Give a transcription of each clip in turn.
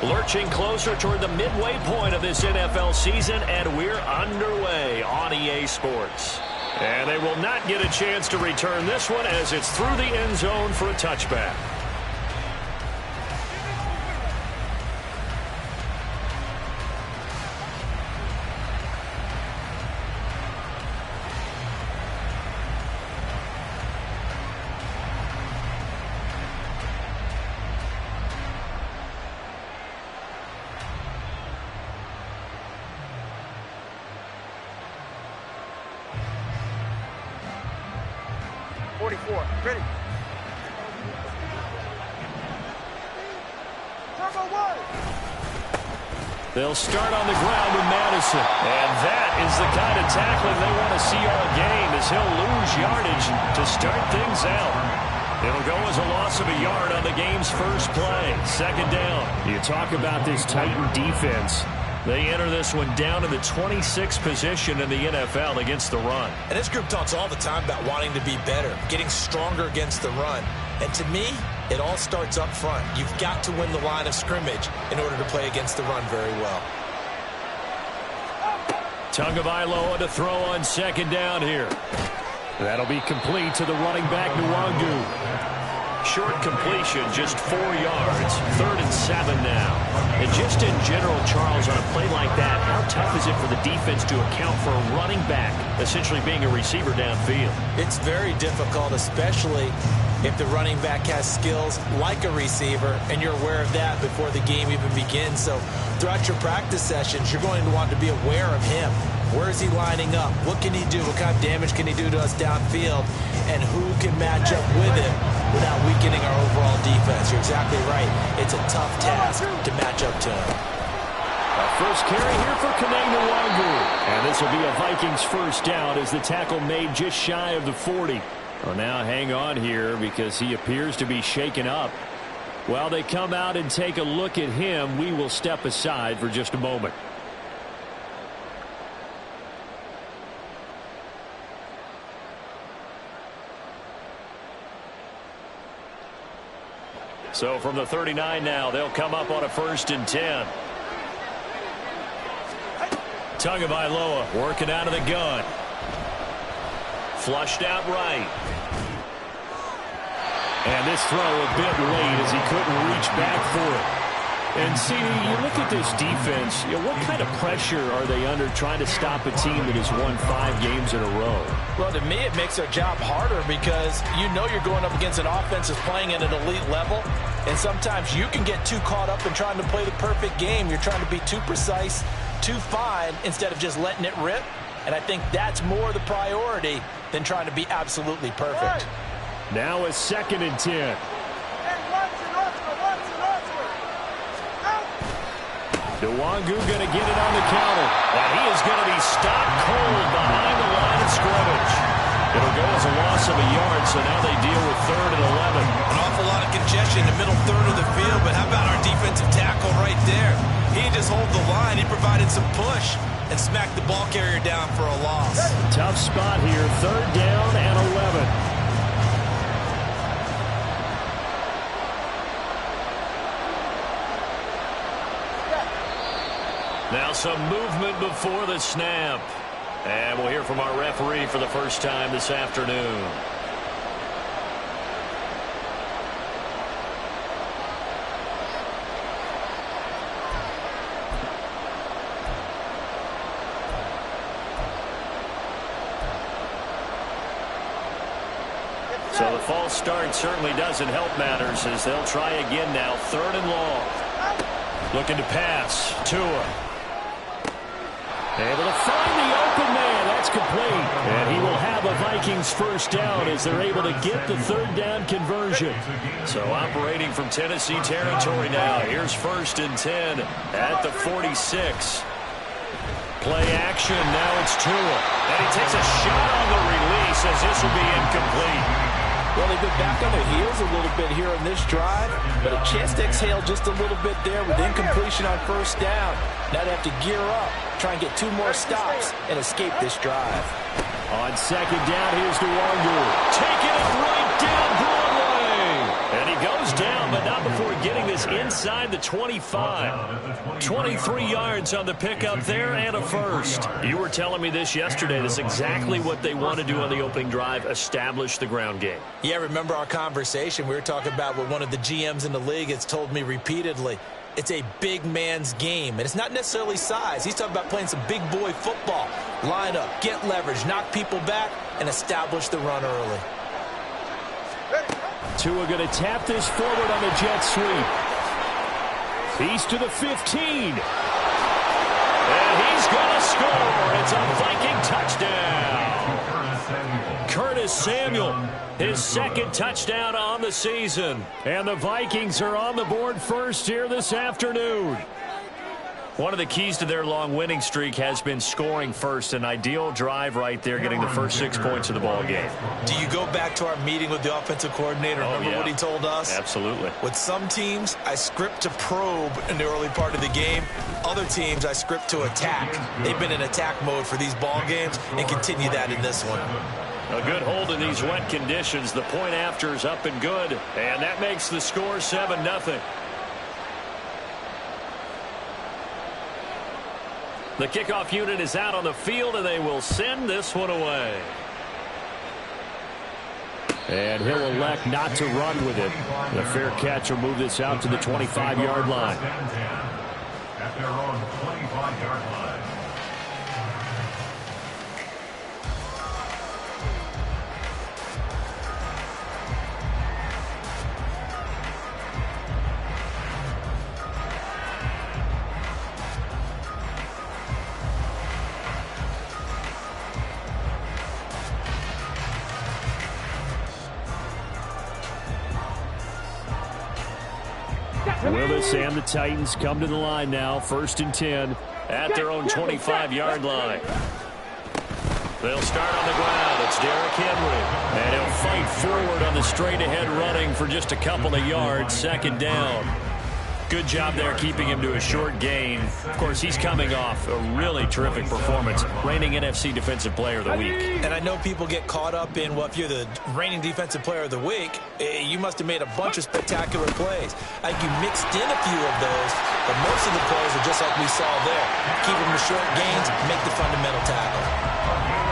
Lurching closer toward the midway point of this NFL season, and we're underway on EA Sports. And they will not get a chance to return this one as it's through the end zone for a touchback. Ready. They'll start on the ground with Madison. And that is the kind of tackling they want to see all game, as he'll lose yardage to start things out. It'll go as a loss of a yard on the game's first play. Second down. You talk about this Titan defense. They enter this one down in the 26th position in the NFL against the run. And this group talks all the time about wanting to be better, getting stronger against the run. And to me, it all starts up front. You've got to win the line of scrimmage in order to play against the run very well. Tagovailoa to throw on second down here. That'll be complete to the running back, Nwangu. Short completion, just 4 yards. 3rd and 7 now. And just in general, Charles, on a play like that, how tough is it for the defense to account for a running back essentially being a receiver downfield? It's very difficult, especially if the running back has skills like a receiver, and you're aware of that before the game even begins. So throughout your practice sessions, you're going to want to be aware of him. Where is he lining up? What can he do? What kind of damage can he do to us downfield? And who can match up with him without weakening our overall defense? You're exactly right. It's a tough task to match up to him. First carry here for Nwangu. And this will be a Vikings first down as the tackle made just shy of the 40. Well, now hang on here because he appears to be shaken up. While they come out and take a look at him, we will step aside for just a moment. So from the 39 now, they'll come up on a 1st and 10. Tagovailoa working out of the gun. Flushed out right. And this throw a bit late as he couldn't reach back for it. And, CD, you look at this defense, what kind of pressure are they under trying to stop a team that has won 5 games in a row? Well, to me, it makes their job harder because you know you're going up against an offense that's playing at an elite level. And sometimes you can get too caught up in trying to play the perfect game. You're trying to be too precise, too fine, instead of just letting it rip. And I think that's more the priority than trying to be absolutely perfect. Now a 2nd and 10. Nwangu going to get it on the counter. And he is going to be stopped cold behind the line of scrimmage. It'll go as a loss of a yard, so now they deal with 3rd and 11. An awful lot of congestion in the middle third of the field, but how about our defensive tackle right there? He didn't just hold the line. He provided some push and smacked the ball carrier down for a loss. Tough spot here. 3rd down and 11. Now some movement before the snap. And we'll hear from our referee for the first time this afternoon. So the false start certainly doesn't help matters as they'll try again now. 3rd and long. Looking to pass. Tua. Able to find the open man. That's complete. And he will have a Vikings first down as they're able to get the 3rd down conversion. So operating from Tennessee territory now. Here's 1st and 10 at the 46. Play action. Now it's Tua. And he takes a shot on the release as this will be incomplete. Well, they've been back on their heels a little bit here on this drive, but a chance to exhale just a little bit there with incompletion on 1st down. Now they have to gear up, try and get 2 more stops, and escape this drive. On 2nd down, here's Nwangu. Taking it right down Broadway. And he goes down, but not before getting this is inside the 25. 23 yards on the pickup there and a first. You were telling me this yesterday. That's exactly what they want to do on the opening drive, establish the ground game. Yeah, remember our conversation? We were talking about what one of the GMs in the league has told me repeatedly. It's a big man's game, and it's not necessarily size. He's talking about playing some big boy football. Line up, get leverage, knock people back, and establish the run early. Tua going to tap this forward on the jet sweep. He's to the 15. And he's going to score. It's a Viking touchdown. Curtis Samuel, his second touchdown on the season. And the Vikings are on the board first here this afternoon. One of the keys to their long winning streak has been scoring first. An ideal drive right there, getting the first 6 points of the ball game. Do you go back to our meeting with the offensive coordinator? Remember what he told us? Absolutely. With some teams, I script to probe in the early part of the game. Other teams, I script to attack. They've been in attack mode for these ball games and continue that in this one. A good hold in these wet conditions. The point after is up and good. And that makes the score 7-0. The kickoff unit is out on the field, and they will send this one away. And he'll elect not to run with it. The fair catch will move this out to the 25-yard line. At their own 25-yard line. Willis and the Titans come to the line now, 1st and 10 at their own 25-yard line. They'll start on the ground. It's Derrick Henry. And he'll fight forward on the straight-ahead running for just a couple of yards. 2nd down. Good job there keeping him to a short gain. Of course, he's coming off a really terrific performance, reigning NFC Defensive Player of the Week. And I know people get caught up in, well, if you're the reigning Defensive Player of the Week, you must have made a bunch of spectacular plays. I think you mixed in a few of those, but most of the plays are just like we saw there. Keep them to short gains, make the fundamental tackle.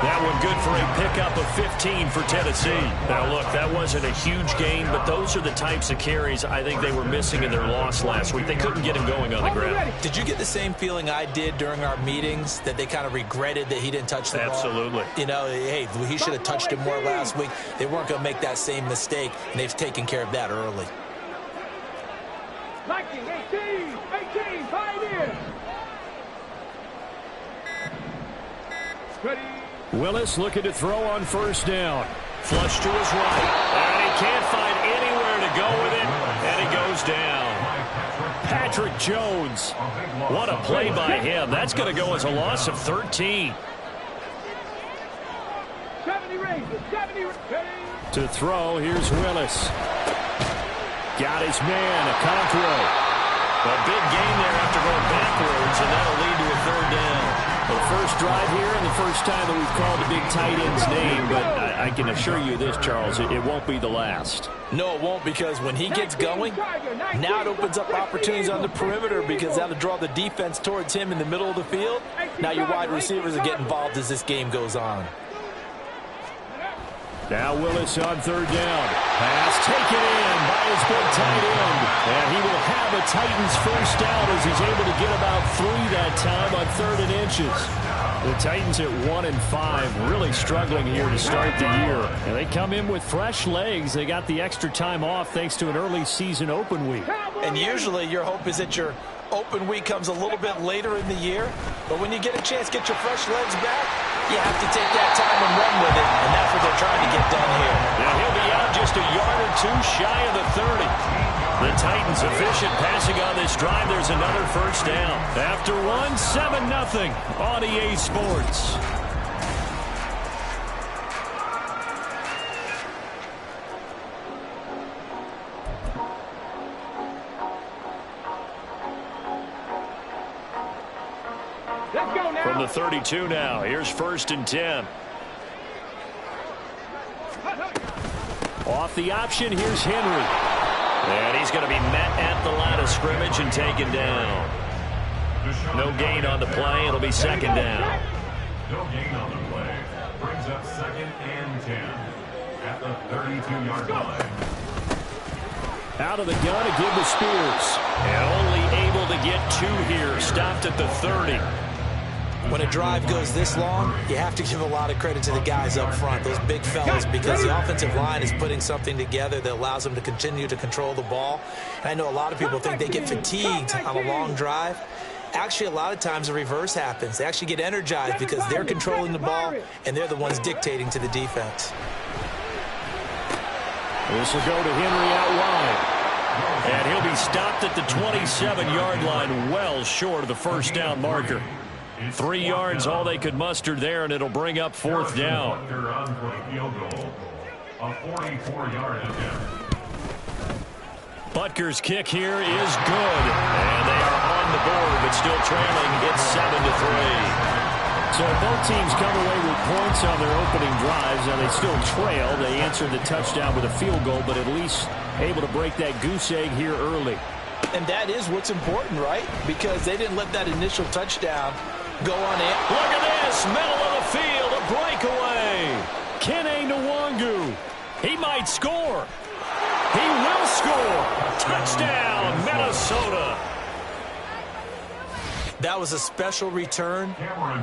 That one good for a pickup of 15 for Tennessee. Now, look, that wasn't a huge gain, but those are the types of carries I think they were missing in their loss last week. They couldn't get him going on the ground. Did you get the same feeling I did during our meetings, that they kind of regretted that he didn't touch the ball? Absolutely. You know, hey, he should have touched it more last week. They weren't going to make that same mistake, and they've taken care of that early. 18, Pioneers. Ready. Willis looking to throw on 1st down. Flush to his right. And he can't find anywhere to go with it. And he goes down. Patrick Jones. What a play by him. That's going to go as a loss of 13. 70 To throw, here's Willis. Got his man, Okonkwo. A big gain there after going backwards, and that'll lead to a 3rd down. The first drive here and the first time that we've called a big tight end's name, but I can assure you this, Charles, it won't be the last. No, it won't, because when he gets going, now it opens up opportunities on the perimeter, because that'll draw the defense towards him in the middle of the field. Now your wide receivers will get involved as this game goes on. Now Willis on 3rd down. Pass taken in by his big tight end. And he will have a Titans first down as he's able to get about 3 that time on 3rd and inches. The Titans at 1-5, really struggling here to start the year. And they come in with fresh legs. They got the extra time off thanks to an early season open week. And usually your hope is that your open week comes a little bit later in the year. But when you get a chance to get your fresh legs back, you have to take that time and run with it. And that's what they're trying to get done here. Now he'll be out just a yard or 2 shy of the 30. The Titans efficient passing on this drive. There's another first down. After one, 7-0 on EA Sports. From the 32 now, here's 1st and 10. Off the option, here's Henry. And he's going to be met at the line of scrimmage and taken down. No gain on the play. It'll be second down. No gain on the play. Brings up 2nd and 10 at the 32-yard line. Out of the gun to give to Spears. And only able to get 2 here. Stopped at the 30. When a drive goes this long, you have to give a lot of credit to the guys up front, those big fellas, because the offensive line is putting something together that allows them to continue to control the ball. And I know a lot of people think they get fatigued on a long drive. Actually, a lot of times the reverse happens. They actually get energized because they're controlling the ball, and they're the ones dictating to the defense. This will go to Henry out wide. And he'll be stopped at the 27-yard line, well short of the first down marker. 3 yards, all they could muster there, and it'll bring up 4th down. A 44-yard attempt. Butker's kick here is good. And they are on the board, but still trailing. It's 7-3. So both teams come away with points on their opening drives. Now they still trail. They answered the touchdown with a field goal, but at least able to break that goose egg here early. And that is what's important, right? Because they didn't let that initial touchdown go on in. Look at this, middle of the field, a breakaway. Kene Nwangu. He might score. He will score. Touchdown, Minnesota. That was a special return,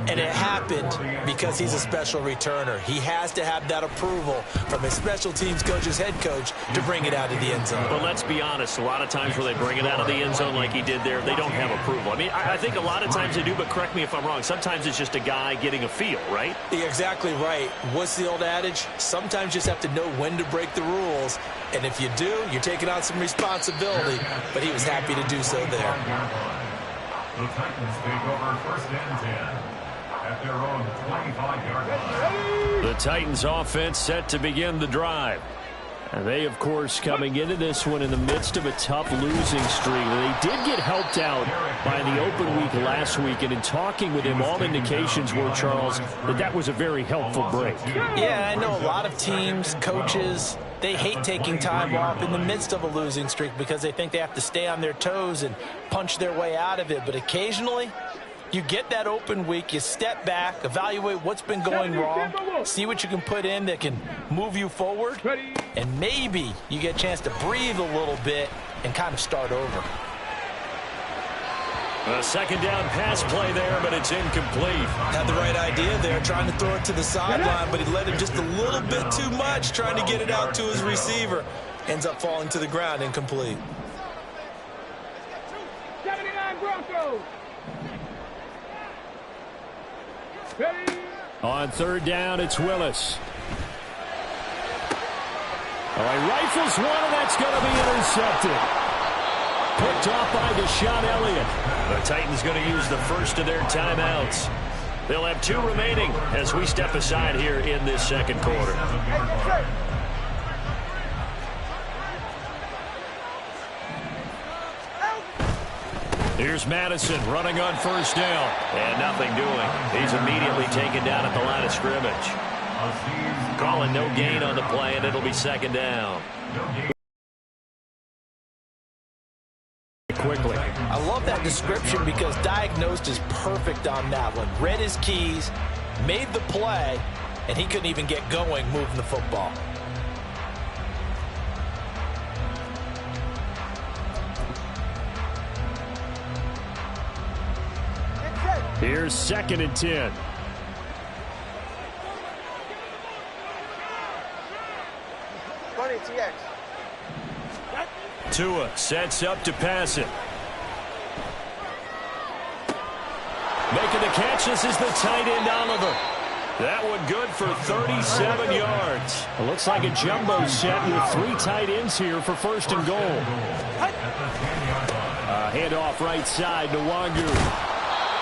and it happened because he's a special returner. He has to have that approval from his special teams coach's head coach to bring it out of the end zone. But let's be honest, a lot of times where they bring it out of the end zone like he did there, they don't have approval. I mean, I think a lot of times they do, but correct me if I'm wrong. Sometimes it's just a guy getting a feel, right? You're exactly right. What's the old adage? Sometimes you just have to know when to break the rules, and if you do, you're taking on some responsibility, but he was happy to do so there. The Titans take over 1st and 10 at their own 25-yard line. The Titans offense set to begin the drive. And they, of course, coming into this one in the midst of a tough losing streak. They did get helped out by the open week last week, and in talking with him, all indications were, Charles, that was a very helpful break. Yeah, I know a lot of teams, coaches, they hate taking time off in the midst of a losing streak because they think they have to stay on their toes and punch their way out of it. But occasionally, you get that open week, you step back, evaluate what's been going wrong, see what you can put in that can move you forward, and maybe you get a chance to breathe a little bit and kind of start over. A second down pass play there, but it's incomplete. Had the right idea there, trying to throw it to the sideline, but he led him just a little bit too much, trying to get it out to his receiver. Ends up falling to the ground, incomplete. 79 Broncos. On 3rd down, it's Willis. All right, rifles one, and that's going to be intercepted. Picked off by Deshaun Elliott. The Titans going to use the first of their timeouts. They'll have 2 remaining as we step aside here in this second quarter. Here's Madison running on 1st down. And nothing doing. He's immediately taken down at the line of scrimmage. Calling no gain on the play, and it'll be 2nd down. Quickly. I love that description because diagnosed is perfect on that one. Read his keys, made the play, and he couldn't even get going moving the football. Here's 2nd and 10. Tua sets up to pass it. Making the catch, this is the tight end Oliver. That one good for 37 yards. It looks like a jumbo set with 3 tight ends here for 1st and goal. Handoff right side to Nwangu.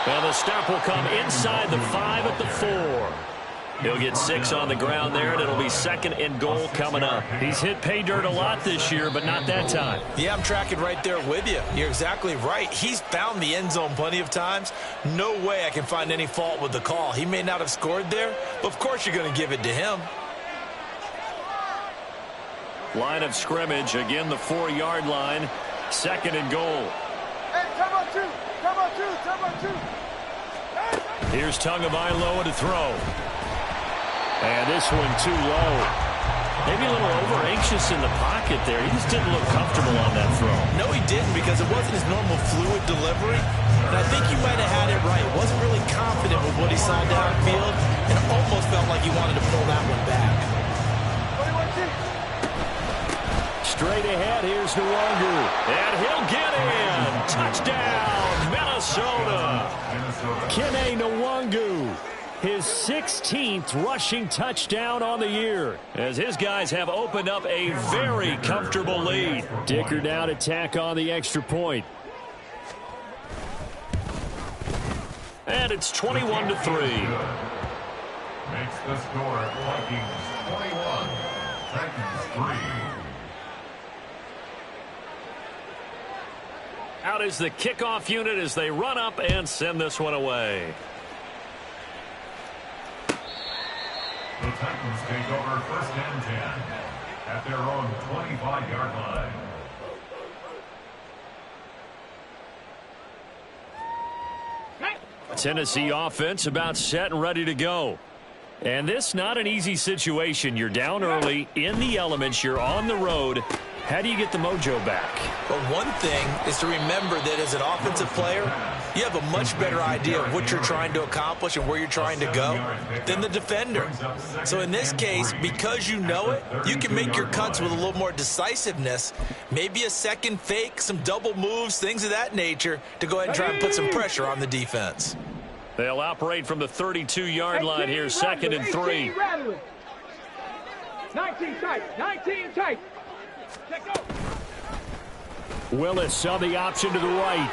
And the stop will come inside the 5 at the 4. He'll get 6 on the ground there, and it'll be 2nd and goal coming up. He's hit pay dirt a lot this year, but not that time. Yeah, I'm tracking right there with you. You're exactly right. He's found the end zone plenty of times. No way I can find any fault with the call. He may not have scored there, but of course you're going to give it to him. Line of scrimmage, again the 4-yard line. 2nd and goal. Here's Tagovailoa to throw. And this one too low. Maybe a little over-anxious in the pocket there. He just didn't look comfortable on that throw. No, he didn't, because it wasn't his normal fluid delivery. And I think he might have had it right. Wasn't really confident with what he saw downfield, and almost felt like he wanted to pull that one back. Straight ahead, here's Nwangu. And he'll get in. Touchdown, Minnesota. Kene Nwangu. His 16th rushing touchdown on the year, as his guys have opened up a very comfortable lead. Dicker now to tack on the extra point. And it's 21-3. Makes the score Vikings 21, Titans 3. Out is the kickoff unit as they run up and send this one away. The Titans take over first and 10 at their own 25-yard line. Tennessee offense about set and ready to go. And this not an easy situation. You're down early, in the elements, you're on the road. How do you get the mojo back? But one thing is to remember that as an offensive player, you have a much better idea of what you're trying to accomplish and where you're trying to go than the defender. So in this case, because you know it, you can make your cuts with a little more decisiveness, maybe a second fake, some double moves, things of that nature, to go ahead and try and put some pressure on the defense. They'll operate from the 32-yard line here, second and 3. 19 tight, 19 tight. Willis on the option to the right.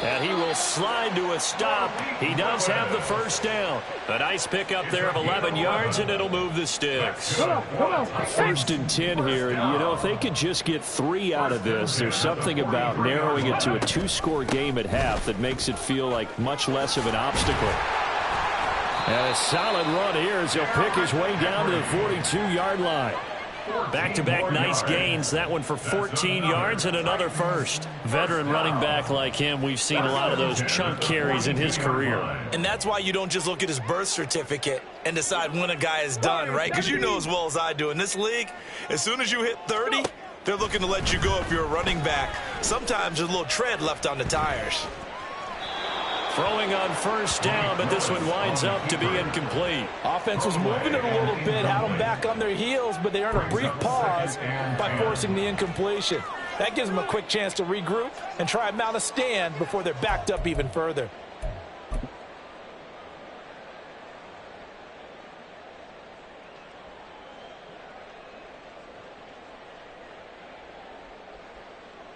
And he will slide to a stop. He does have the first down. A nice pickup there of 11 yards, and it'll move the sticks. Come on. First and 10 here. You know, if they could just get 3 out of this, there's something about narrowing it to a 2-score game at half that makes it feel like much less of an obstacle. And a solid run here as he'll pick his way down to the 42-yard line. Back-to-back nice gains. That one for 14 yards and another first. Veteran running back like him, we've seen a lot of those chunk carries in his career. And that's why you don't just look at his birth certificate and decide when a guy is done, right? Because you know as well as I do, in this league, as soon as you hit 30, they're looking to let you go if you're a running back. Sometimes there's a little tread left on the tires. Throwing on first down, but this one winds up to be incomplete. Offense was moving it a little bit, had them back on their heels, but they earned a brief pause by forcing the incompletion. That gives them a quick chance to regroup and try and mount a stand before they're backed up even further.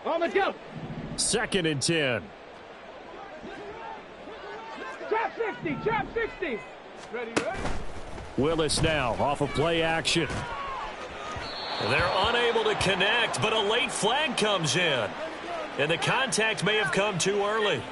On the jump. Second and 10. Trap 60. Ready. Willis now off of play action. They're unable to connect, but a late flag comes in. And the contact may have come too early.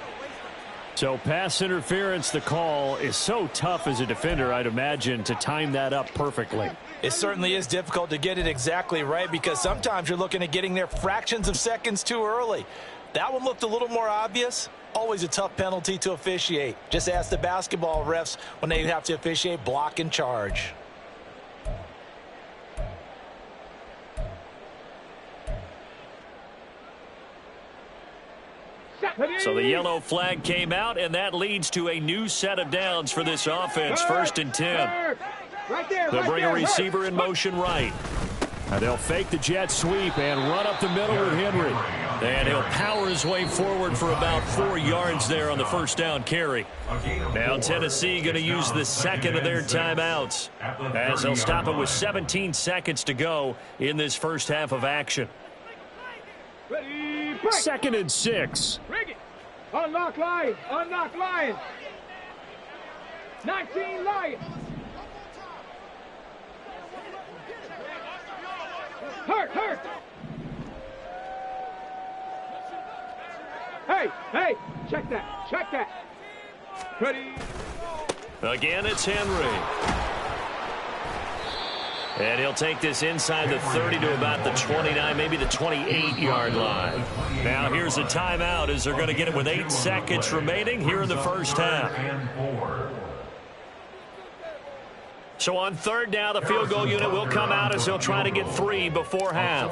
So pass interference, the call is so tough as a defender, I'd imagine, to time that up perfectly. It certainly is difficult to get it exactly right because sometimes you're looking at getting there fractions of seconds too early. That one looked a little more obvious. Always a tough penalty to officiate. Just ask the basketball refs when they have to officiate block and charge. So the yellow flag came out, and that leads to a new set of downs for this offense. First and 10. They'll bring a receiver in motion right. And they'll fake the jet sweep and run up the middle with Henry. And he'll power his way forward for about 4 yards there on the first down carry. Now Tennessee going to use the second of their timeouts as they'll stop it with 17 seconds to go in this first half of action. Second and 6. Bring it. Unlock Lions. 19 Lions. Hurt. Hey, check that. Ready. Again, it's Henry. And he'll take this inside the 30 to about the 29, maybe the 28-yard line. Now here's a timeout as they're going to get it with 8 seconds remaining here in the first half. So on third down, the field goal unit will come out as they'll try to get 3 before half.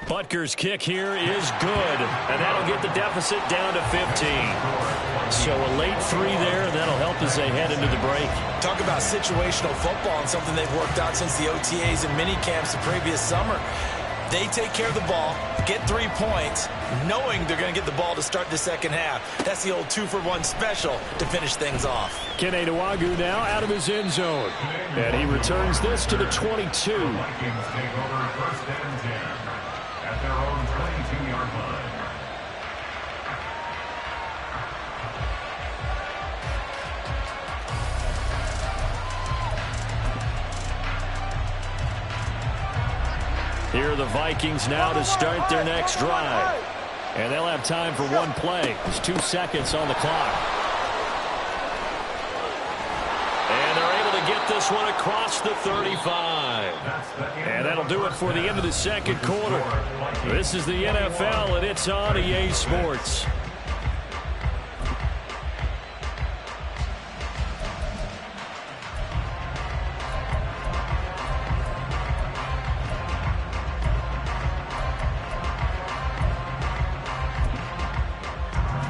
Butker's kick here is good, and that'll get the deficit down to 15. So a late 3 there, and that'll help as they head into the break. Talk about situational football and something they've worked out since the OTAs and mini camps the previous summer. They take care of the ball, get 3 points, knowing they're going to get the ball to start the second half. That's the old 2-for-1 special to finish things off. Kene Nwangwu now out of his end zone. And he returns this to the 22. Vikings take over first and 10 at their own 22-yard line. Here are the Vikings now to start their next drive. And they'll have time for 1 play. There's 2 seconds on the clock. And they're able to get this one across the 35. And that'll do it for the end of the second quarter. This is the NFL, and it's on EA Sports.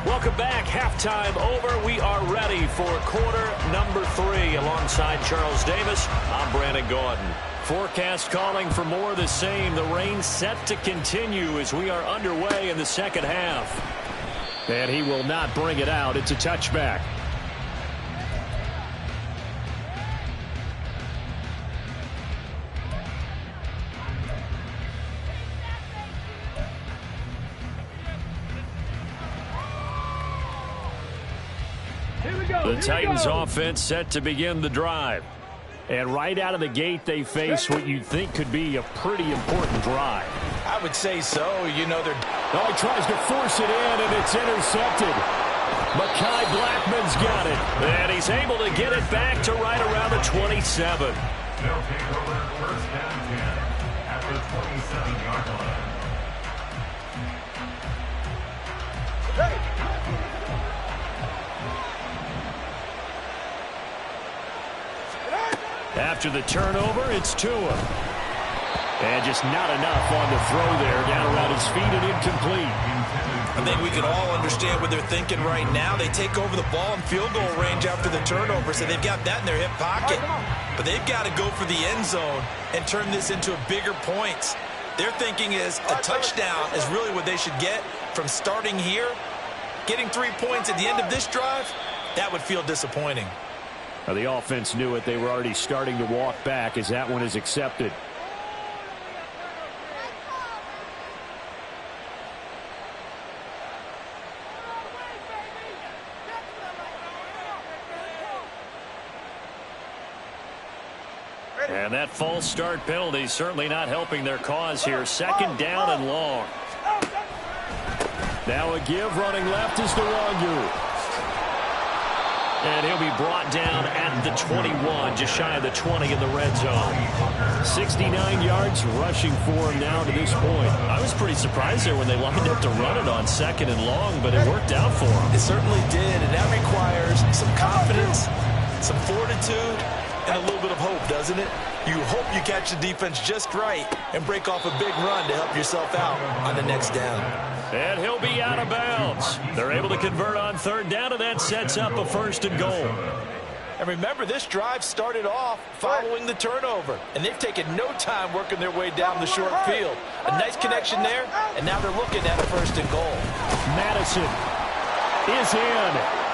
Welcome back. Halftime over. We are ready for quarter number 3. Alongside Charles Davis, I'm Brandon Gordon. Forecast calling for more of the same. The rain set to continue as we are underway in the second half. And he will not bring it out. It's a touchback. The Titans offense set to begin the drive. And right out of the gate, they face what you'd think could be a pretty important drive. I would say so. You know, they're... Oh, he tries to force it in, and it's intercepted. Mekhi Blackmon's got it. And he's able to get it back to right around the 27. They'll take over first and 10 at the 27-yard line. After the turnover, it's Tua. And just not enough on the throw there. Down around his feet and incomplete. I think we can all understand what they're thinking right now. They take over the ball in field goal range after the turnover, so they've got that in their hip pocket. But they've got to go for the end zone and turn this into a bigger points. Their thinking is a touchdown is really what they should get from starting here. Getting 3 points at the end of this drive, that would feel disappointing. Now, the offense knew it. They were already starting to walk back as that one is accepted. And that false start penalty certainly not helping their cause here. Second down and long. Now a give running left is Nwangwu. And he'll be brought down at the 21, just shy of the 20 in the red zone. 69 yards rushing for him now to this point. I was pretty surprised there when they lined up to run it on second and long, but it worked out for him. It certainly did, and that requires some confidence, some fortitude, and a little bit of hope, doesn't it? You hope you catch the defense just right and break off a big run to help yourself out on the next down. And he'll be out of bounds. They're able to convert on third down, and that sets up a first and goal. And remember, this drive started off following the turnover, and they've taken no time working their way down the short field. A nice connection there, and now they're looking at a first and goal. Madison is in.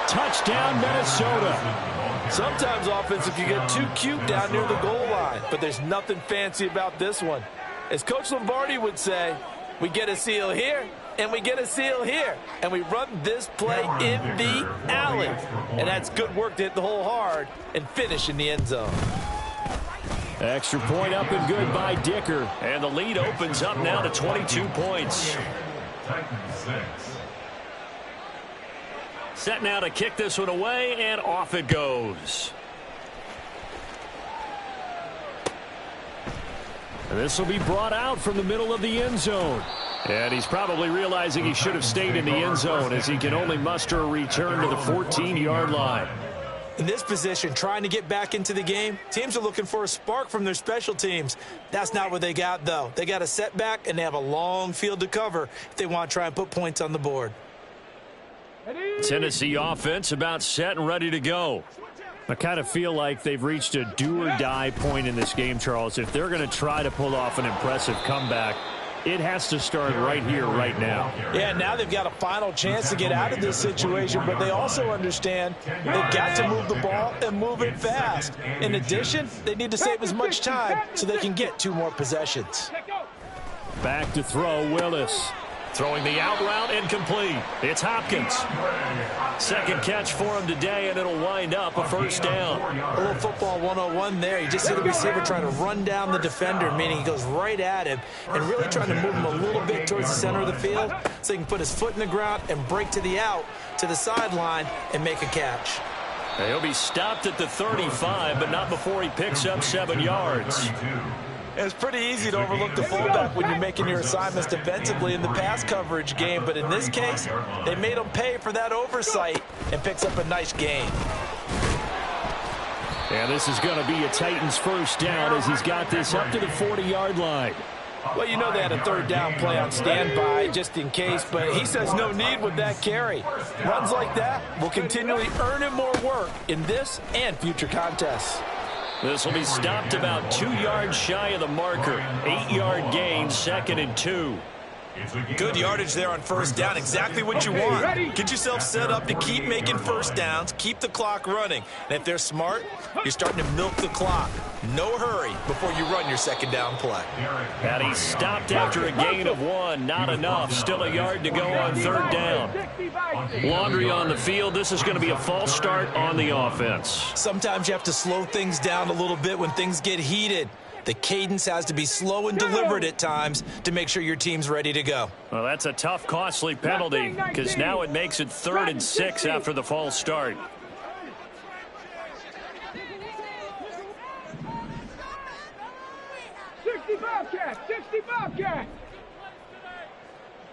Touchdown, Minnesota. Sometimes offense, if you get too cute down near the goal line, but there's nothing fancy about this one. As Coach Lombardi would say, we get a seal here, and we get a seal here, and we run this play in the alley. And that's good work to hit the hole hard and finish in the end zone. Extra point up and good by Dicker. And the lead opens up now to 22 points. Titans 6. Set now to kick this one away, and off it goes. And this will be brought out from the middle of the end zone. And he's probably realizing he should have stayed in the end zone as he can only muster a return to the 14-yard line. In this position, trying to get back into the game, teams are looking for a spark from their special teams. That's not what they got, though. They got a setback, and they have a long field to cover if they want to try and put points on the board. Tennessee offense about set and ready to go. I kind of feel like they've reached a do-or-die point in this game, Charles. If they're going to try to pull off an impressive comeback, it has to start right here, right now. Yeah, now they've got a final chance to get out of this situation, but they also understand they've got to move the ball and move it fast. In addition, they need to save as much time so they can get 2 more possessions. Back to throw, Willis. Throwing the out route, incomplete. It's Hopkins. Second catch for him today, and it'll wind up a first down. A little football 101 there. You just see the receiver trying to run down the defender, meaning he goes right at him and really trying to move him a little bit towards the center of the field so he can put his foot in the ground and break to the out, to the sideline, and make a catch. He'll be stopped at the 35, but not before he picks up 7 yards. It's pretty easy to overlook the fullback when you're making your assignments defensively in the pass coverage game, but in this case, they made him pay for that oversight and picks up a nice gain. And this is going to be a Titans first down as he's got this up to the 40-yard line. Well, you know they had a third down play on standby just in case, but he says no need with that carry. Runs like that will continually earn him more work in this and future contests. This will be stopped about 2 yards shy of the marker. 8-yard gain, 2nd and 2. Good yardage there on first down. Exactly what you want. Get yourself set up to keep making first downs, keep the clock running. And if they're smart, you're starting to milk the clock. No hurry before you run your second down play. And he's stopped after a gain of 1. Not enough. Still a yard to go on third down. Laundry on the field. This is going to be a false start on the offense. Sometimes you have to slow things down a little bit when things get heated. The cadence has to be slow and deliberate at times to make sure your team's ready to go. Well, that's a tough, costly penalty because now it makes it 3rd and 6 after the false start. Bobcat, 60 Bobcat.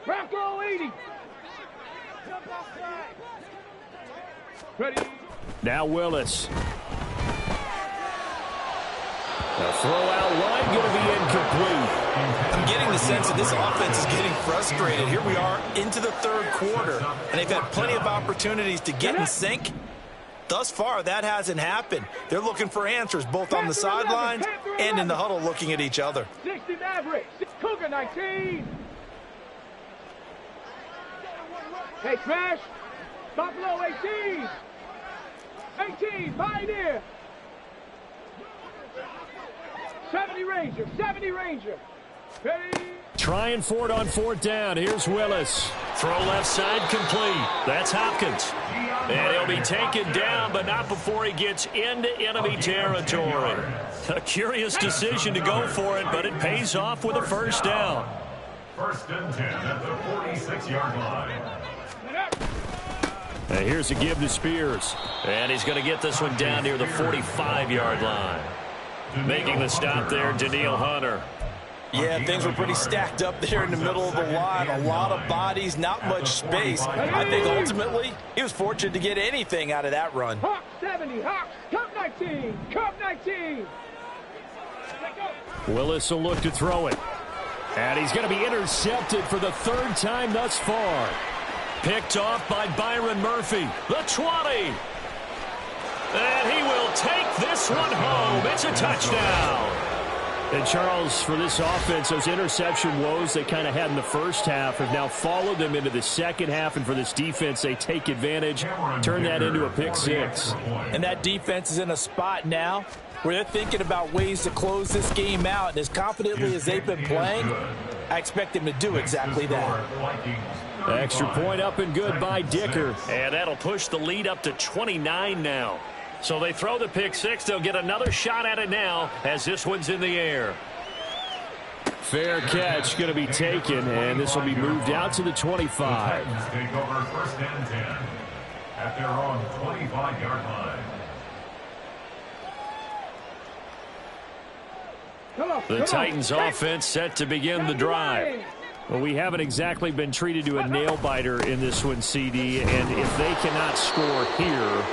Bronco 80. Ready. Now Willis. The throw out line going to be incomplete. I'm getting the sense that this offense is getting frustrated. Here we are into the third quarter, and they've had plenty of opportunities to get in sync. Thus far, that hasn't happened. They're looking for answers both on the sidelines and in the huddle looking at each other. 60 Maverick, Cougar 19. Hey, Smash. Buffalo 18. 18, Pioneer. 70 Ranger, 70 Ranger. Ready. Trying for it on 4th down. Here's Willis. Throw left side complete. That's Hopkins. And he'll be taken down, but not before he gets into enemy territory. A curious decision to go for it, but it pays off with a first down. 1st and 10 at the 46-yard line. And here's a give to Spears. And he's going to get this one down near the 45-yard line. Making the stop there, Danielle Hunter. Yeah, things were pretty stacked up there in the middle of the line. A lot of bodies, not much space. I think ultimately he was fortunate to get anything out of that run. Hawk 70, Hawk, Cup 19, Cup 19. Willis will look to throw it. And he's going to be intercepted for the 3rd time thus far. Picked off by Byron Murphy. The 20. And he will take this one home. It's a touchdown. And, Charles, for this offense, those interception woes they kind of had in the first half have now followed them into the second half. And for this defense, they take advantage, turn that into a pick 6. And that defense is in a spot now where they're thinking about ways to close this game out. And as confidently as they've been playing, I expect them to do exactly that. Extra point up and good by Dicker. And that'll push the lead up to 29 now. So they throw the pick 6. They'll get another shot at it now as this one's in the air. Fair catch going to be taken, and this will be moved out to the 25. Take over 1st and 10 at their own 25-yard line. The Titans offense set to begin the drive. Well, we haven't exactly been treated to a nail-biter in this one, CD, and if they cannot score here,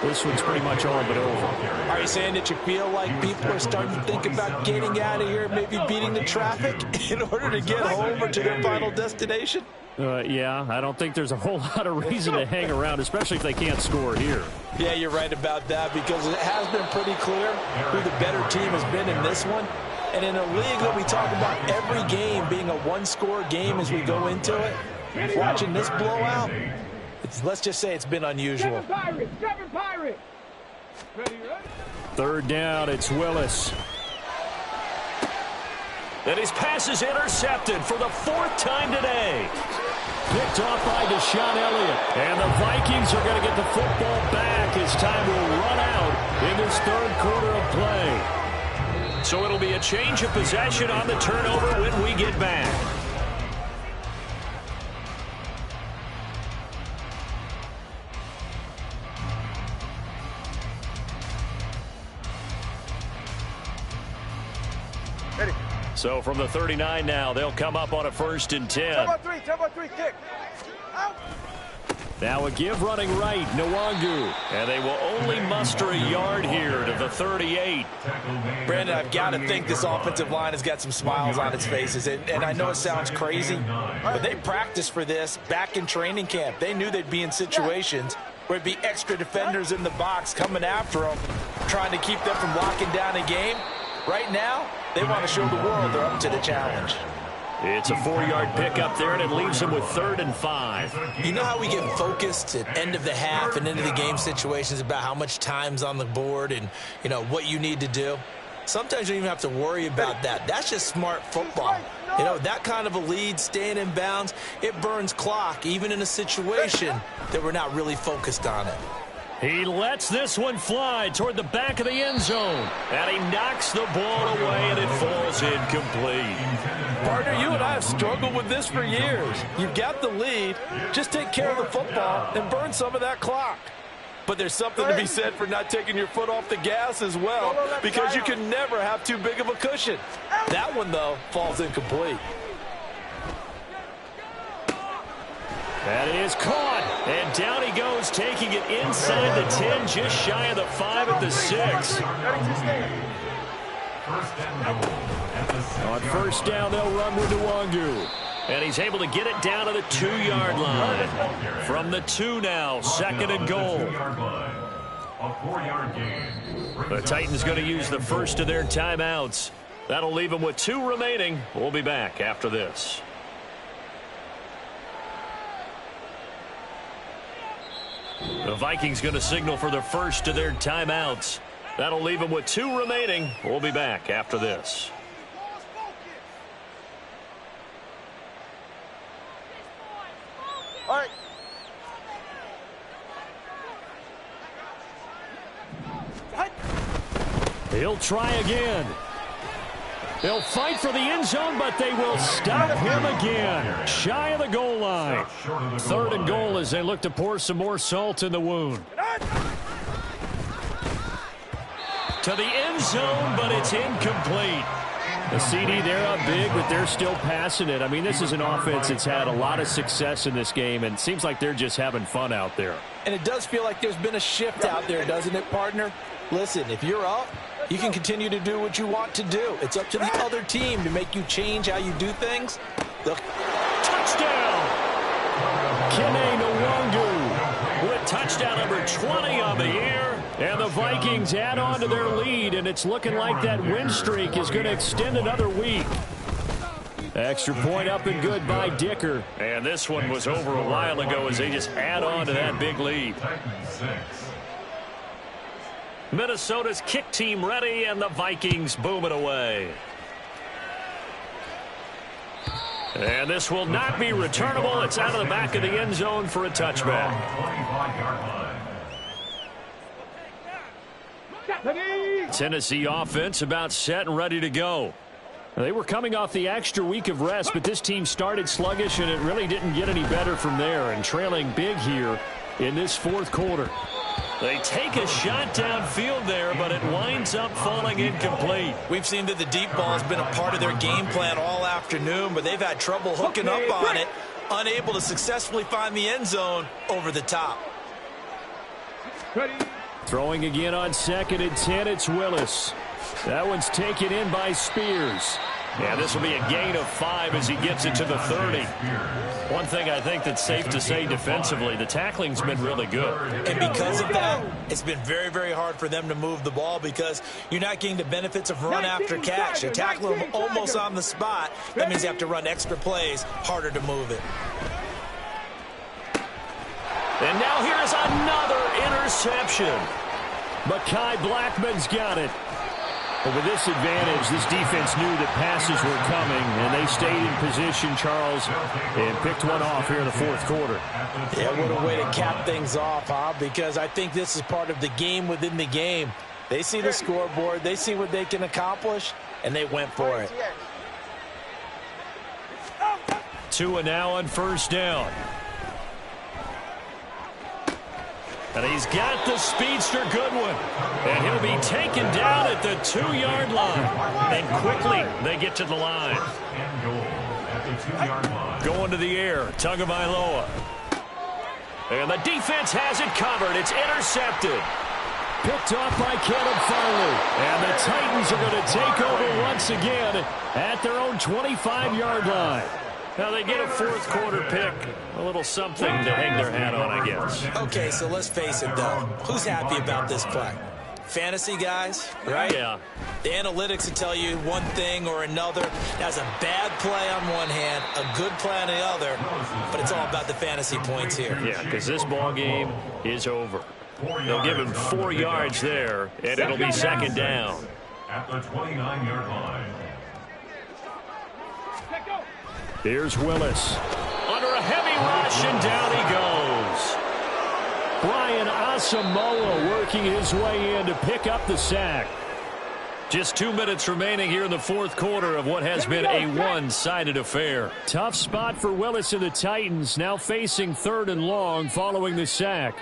this one's pretty much all but over. Are you saying that you feel like people are starting to think about getting out of here, maybe beating the traffic in order to get home or to their final destination? Yeah, I don't think there's a whole lot of reason to hang around, especially if they can't score here. Yeah, you're right about that, because it has been pretty clear who the better team has been in this one. And in a league that we talk about every game being a one-score game as we go into it, watching this blowout, let's just say it's been unusual. Seven Pirates. Third down, it's Willis. And his pass is intercepted for the fourth time today. Picked off by Deshaun Elliott. And the Vikings are going to get the football back as time will run out in this third quarter of play. So it'll be a change of possession on the turnover when we get back. So from the 39 now, they'll come up on a 1st and 10. Tempo 3, kick. Out. Now a give running right, Nwangu. And they will only muster a yard here to the 38. Brandon, I've got to think this offensive line has got some smiles on its faces. And I know it sounds crazy, but they practiced for this back in training camp. They knew they'd be in situations where it'd be extra defenders in the box coming after them, trying to keep them from locking down a game. Right now, they want to show the world they're up to the challenge. It's a 4-yard pickup there, and it leaves them with 3rd and 5. You know how we get focused at end of the half and into the game situations about how much time's on the board and, you know, what you need to do? Sometimes you don't even have to worry about that. That's just smart football. You know, that kind of a lead, staying in bounds, it burns clock, even in a situation that we're not really focused on it. He lets this one fly toward the back of the end zone. And he knocks the ball away, and it falls incomplete. Partner, you and I have struggled with this for years. You've got the lead. Just take care of the football and burn some of that clock. But there's something to be said for not taking your foot off the gas as well, because you can never have too big of a cushion. That one, though, falls incomplete. That is caught, and down he goes, taking it inside the 10, just shy of the 5 at the 6. On 1st down, they'll run with Nwangu. And he's able to get it down to the 2-yard line. From the 2 now, 2nd and goal. The Titans going to use the first of their timeouts. That'll leave them with 2 remaining. We'll be back after this. The Vikings going to signal for the first of their timeouts. That'll leave them with 2 remaining. We'll be back after this. All right. He'll try again. They'll fight for the end zone, but they will stop him again. Shy of the goal line. 3rd and goal as they look to pour some more salt in the wound. To the end zone, but it's incomplete. The CD, they're up big, but they're still passing it. I mean, this is an offense that's had a lot of success in this game, and it seems like they're just having fun out there. And it does feel like there's been a shift out there, doesn't it, partner? Listen, if you're up, you can continue to do what you want to do. It's up to the other team to make you change how you do things. Touchdown! Kene Nwangu with touchdown number 20 on the year. And the Vikings add on to their lead, and it's looking like that win streak is going to extend another week. Extra point up and good by Dicker. And this one was over a while ago as they just add on to that big lead. Minnesota's kick team ready, and the Vikings boom it away. And this will not be returnable. It's out of the back of the end zone for a touchback. Tennessee offense about set and ready to go. They were coming off the extra week of rest, but this team started sluggish, and it really didn't get any better from there, and trailing big here in this 4th quarter. They take a shot downfield there, but it winds up falling incomplete. We've seen that the deep ball has been a part of their game plan all afternoon, but they've had trouble hooking up on it, unable to successfully find the end zone over the top. Throwing again on 2nd and 10, it's Willis. That one's taken in by Spears. Yeah, this will be a gain of 5 as he gets it to the 30. One thing I think that's safe to say defensively, the tackling's been really good. And because of that, it's been very, very hard for them to move the ball because you're not getting the benefits of run after catch. You tackle them almost on the spot. That means you have to run extra plays, harder to move it. And now here's another interception. Mekhi Blackmon's got it. But with this advantage, this defense knew that passes were coming, and they stayed in position, Charles, and picked one off here in the 4th quarter. Yeah, what a way to cap things off, huh? Because I think this is part of the game within the game. They see the scoreboard, they see what they can accomplish, and they went for it. Tua now on 1st down. And he's got the speedster Goodwin. And he'll be taken down at the 2-yard line. And quickly, they get to the line. Going to the air, Tagovailoa. And the defense has it covered. It's intercepted. Picked off by Caleb Farley. And the Titans are going to take over once again at their own 25-yard line. Now they get a 4th quarter pick, a little something to hang their hat on, I guess. Okay, so let's face it, though. Who's happy about this play? Fantasy guys, right? Yeah. The analytics will tell you one thing or another. That's a bad play on one hand, a good play on the other, but it's all about the fantasy points here. Yeah, because this ball game is over. They'll give him 4 yards there, and it'll be 2nd down. At the 29-yard line. Here's Willis. Under a heavy rush, and down he goes. Brian Asamoah working his way in to pick up the sack. Just 2 minutes remaining here in the 4th quarter of what has been a one-sided affair. Tough spot for Willis and the Titans, now facing 3rd and long following the sack.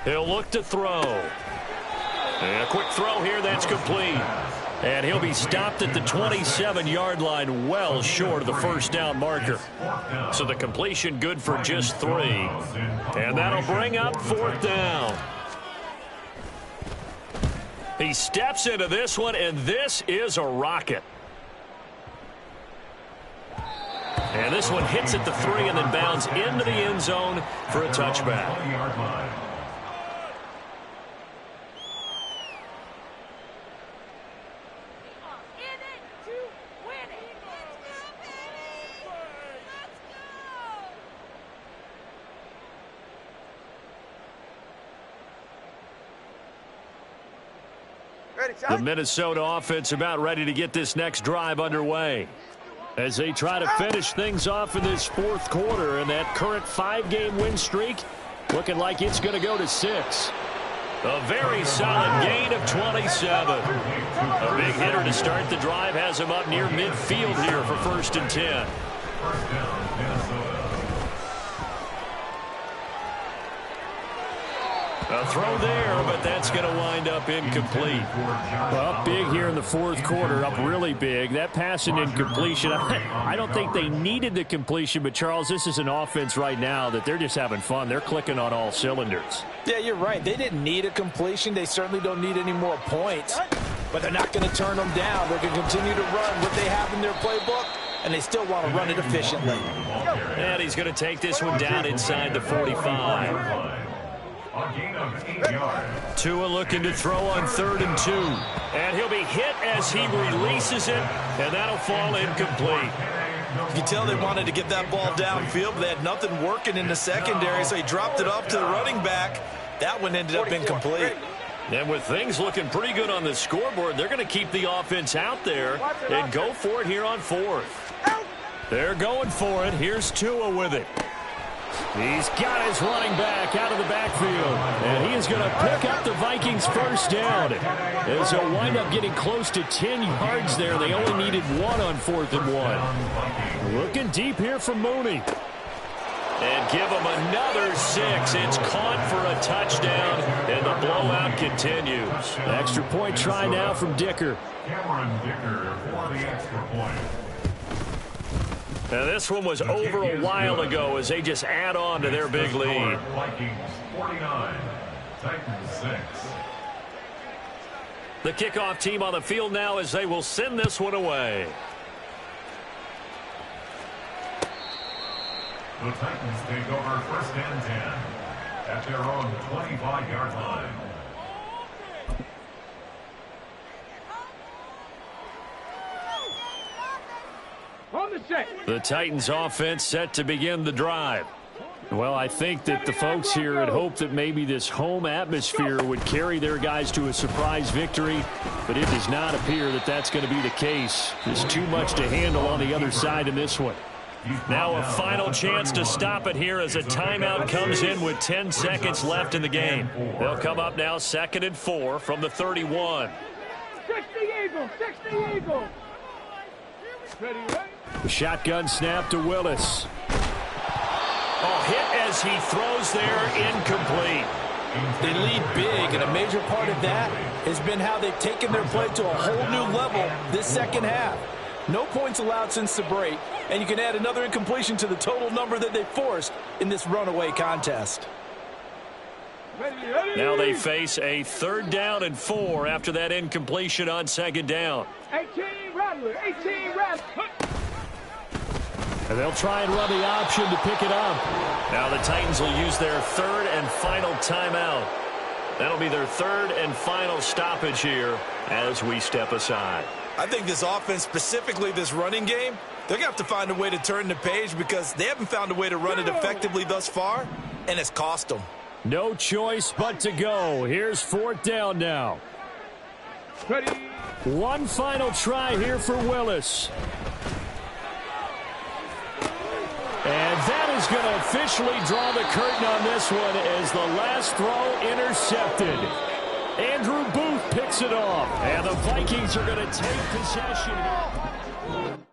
He'll look to throw. And a quick throw here that's complete. And he'll be stopped at the 27-yard line, well short of the 1st down marker. So the completion good for just 3. And that'll bring up 4th down. He steps into this one, and this is a rocket. And this one hits at the 3 and then bounds into the end zone for a touchback. The Minnesota offense about ready to get this next drive underway as they try to finish things off in this 4th quarter, and that current 5-game win streak looking like it's going to go to 6. A very solid gain of 27. A big hitter to start the drive has him up near midfield here for 1st and 10. A throw there, but that's going to wind up incomplete. Well, up big here in the 4th quarter, up really big. That pass and incompletion, I don't think they needed the completion, but, Charles, this is an offense right now that they're just having fun. They're clicking on all cylinders. Yeah, you're right. They didn't need a completion. They certainly don't need any more points, but they're not going to turn them down. They're going to continue to run what they have in their playbook, and they still want to run it efficiently. And he's going to take this one down inside the 45. A gain of 8 yards. Tua looking to throw on 3rd and 2. And he'll be hit as he releases it, and that'll fall incomplete. You can tell they wanted to get that ball downfield, but they had nothing working in the secondary, so he dropped it up to the running back. That one ended up incomplete. And with things looking pretty good on the scoreboard, they're going to keep the offense out there and go for it here on 4th. They're going for it. Here's Tua with it. He's got his running back out of the backfield, and he is going to pick up the Vikings' 1st down. As they'll wind up getting close to 10 yards there. They only needed 1 on 4th and 1. Looking deep here from Mooney. And give them another 6. It's caught for a touchdown, and the blowout continues. Extra point try now from Dicker. Cameron Dicker for the extra point. Now this one was over a while ago as they just add on to their big lead. Vikings 49, Titans 6. The kickoff team on the field now as they will send this one away. The Titans take over 1st and 10 at their own 25-yard line. On the set. The Titans offense set to begin the drive. Well, I think that the folks here had hoped that maybe this home atmosphere would carry their guys to a surprise victory, but it does not appear that that's going to be the case. There's too much to handle on the other side in this one. Now a final chance to stop it here as a timeout comes in with 10 seconds left in the game. They'll come up now 2nd and 4 from the 31. 60 Eagles, 60 Eagles. Ready, ready. The shotgun snap to Willis. Oh, hit as he throws there, incomplete. They lead big, and a major part of that has been how they've taken their play to a whole new level this second half. No points allowed since the break, and you can add another incompletion to the total number that they forced in this runaway contest. Ready, ready. Now they face a 3rd down and 4 after that incompletion on 2nd down. 18 Rattler, 18 Rattler. And they'll try and run the option to pick it up. Now the Titans will use their 3rd and final timeout. That'll be their 3rd and final stoppage here as we step aside. I think this offense, specifically this running game, they're going to have to find a way to turn the page because they haven't found a way to run it effectively thus far, and it's cost them. No choice but to go. Here's 4th down now. Ready. One final try here for Willis. And that is going to officially draw the curtain on this one as the last throw intercepted. Andrew Booth picks it off, and the Vikings are going to take possession here.